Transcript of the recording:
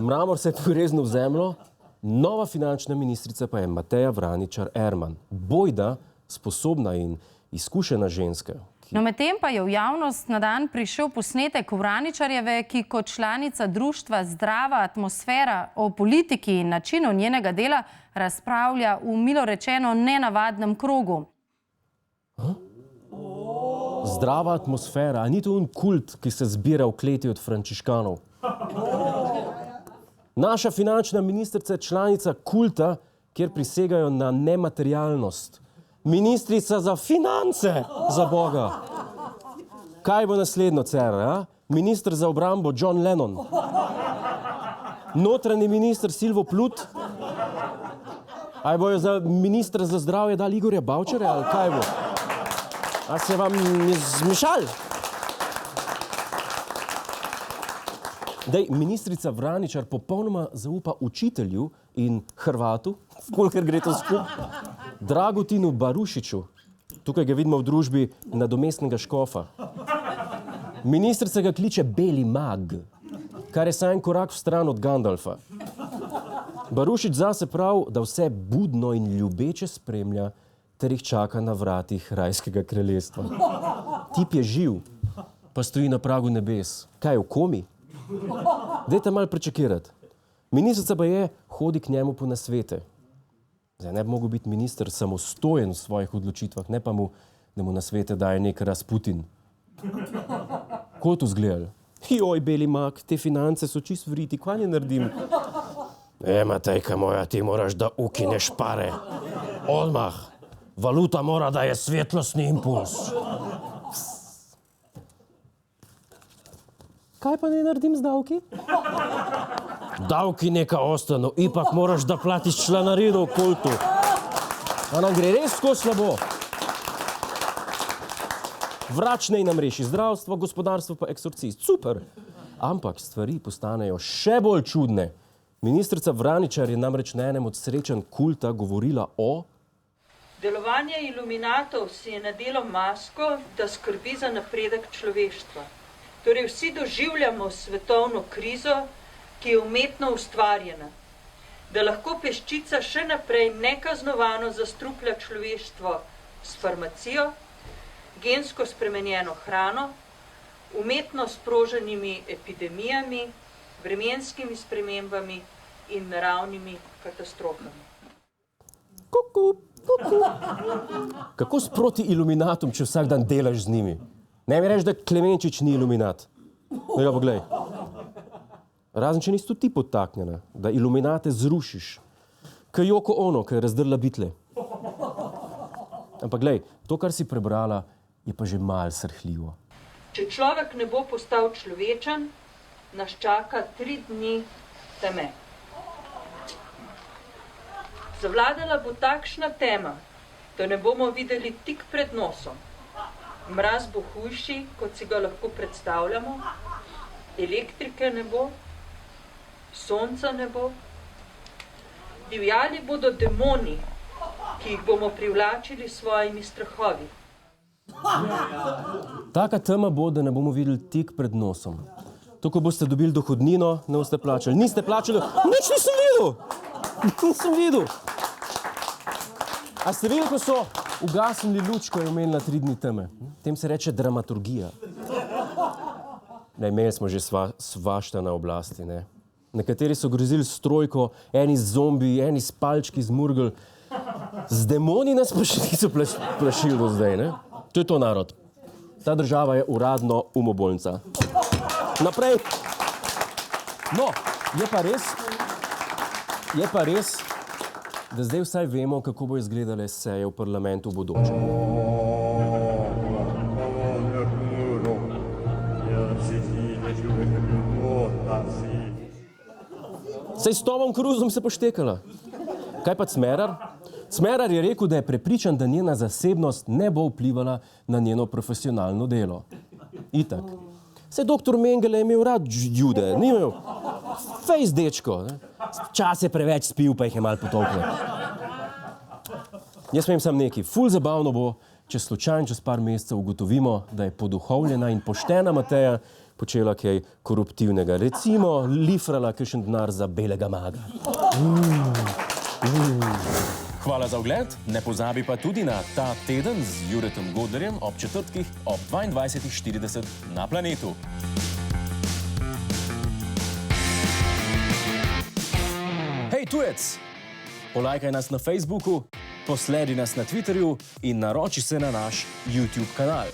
Mramor se je pogreznil v zemljo, nova finančna ministrica pa je Mateja Vraničar Erman. Bojda sposobna in izkušena ženska. No, medtem pa je v javnost na dan prišel posnetek Vraničarjeve, ki kot članica društva Zdrava atmosfera o politiki in načinu njenega dela razpravlja v milo rečeno nenavadnem krogu. Zdrava atmosfera, a ni to un kult, ki se zbira v kleti od frančiškanov? Naša finančna ministrica je članica kulta, kjer prisegajo na nematerialnost. Ministrica za finance, za Boga. Kaj bo naslednjo, Cerar, a? Minister za obrambo John Lennon. Notranji minister Silvo Plut. Ali bojo za ministra za zdravje dali Igorja Bavčarja, ali kaj bo? A se vam je zmešali? Dej, ministrica Vraničar popolnoma zaupa učitelju in Hrvatu, kolikor gre to skupaj, Dragutinu Barušiču. Tukaj ga vidimo v družbi nadomestnega škofa. Ministrica ga kliče Beli mag, kar je samo en korak v stran od Gandalfa. Barušič zase prav, da vse budno in ljubeče spremlja, ter jih čaka na vratih rajskega kraljestva. Tip je živ, pa stoji na pragu nebes. Kaj, v komi? Dajte malo prečakirati. Ministrica pa je, hodi k njemu po nasvete. Zdaj, ne bi mogel biti minister samostojen v svojih odločitvah, ne pa mu, da mu nasvete daje nek Rasputin. Ko je to zgledali? Joj, Beli mag, te finance so čist vriti, kva ne naredim? Matejka moja, ti moraš da ukineš pare. Odmah. Valuta mora da je svetlostni impuls. Kaj pa ne naredim z davki? Davki neka ostanu, ipak moraš da platiš članarino v kultu. A nam gre res tako slabo. Vrač naj nam reši zdravstvo, gospodarstvo pa eksorcist. Super. Ampak stvari postanejo še bolj čudne. Ministrica Vraničar je namreč na enem od srečanj kulta govorila o delovanje iluminatov si je nadelo masko, da skrbi za napredek človeštva. Torej vsi doživljamo svetovno krizo, ki je umetno ustvarjena. Da lahko peščica še naprej nekaznovano zastruplja človeštvo s farmacijo, gensko spremenjeno hrano, umetno sproženimi epidemijami, vremenskimi spremembami in naravnimi katastrofami. Kuku. Kako sproti iluminatom, če vsak dan delaš z njimi? Ne mi reči, da Klemenčič ni iluminat. No, poglej. Razen, če nisi ti podtaknjena, da iluminate zrušiš. Kaj Joko Ono, kaj je razdrla bitle. Ampak glej, to, kar si prebrala, je pa že malo srhljivo. Če človek ne bo postal človečen, nas čaka 3 dni teme. Zavladala bo takšna tema, da ne bomo videli tik pred nosom. Mraz bo hujši, kot si ga lahko predstavljamo, elektrike ne bo, sonca ne bo, divjali bodo demoni, ki jih bomo privlačili s svojimi strahovi. Taka tema bo, da ne bomo videli tik pred nosom. To, ko boste dobili dohodnino, ne boste plačali. Niste plačali, nič nisem videl! Nisem videl! A ste videli, ko so ugasnili luč, ko je omenila 3 dni teme? Tem se reče dramaturgija. Ne, imeli smo že svašta na oblasti, ne. Nekateri so grozili s trojko, eni z zombi, eni s palčki, z murgel. Z demoni nas pa še niso plašili do zdaj, ne. To je to narod. Ta država je uradno umobolnica. Naprej. No, je pa res, da zdaj vsaj vemo, kako bo izgledale seje v parlamentu v bodoče. Saj s Tomom Cruzom se poštekala. Kaj pa Smerar? Smerar je rekel, da je prepričan, da njena zasebnost ne bo vplivala na njeno profesionalno delo. Itak. Saj doktor Mengele je imel rad jude, ni imel. Fejs dečko. Čas je preveč spil, pa jih je malo potolklo. Jaz vem sam nekaj. Ful zabavno bo, če slučajno čez par mesecev ugotovimo, da je poduhovljena in poštena Mateja počela kaj koruptivnega. Recimo, lifrala kakšen denar za belega maga. Hvala za ogled, ne pozabi pa tudi na Ta teden z Juretom Godlerjem ob četrtkih ob 22:40 na Planetu. Hej, tujec! Polajkaj nas na Facebooku, posledi nas na Twitterju in naroči se na naš YouTube kanal.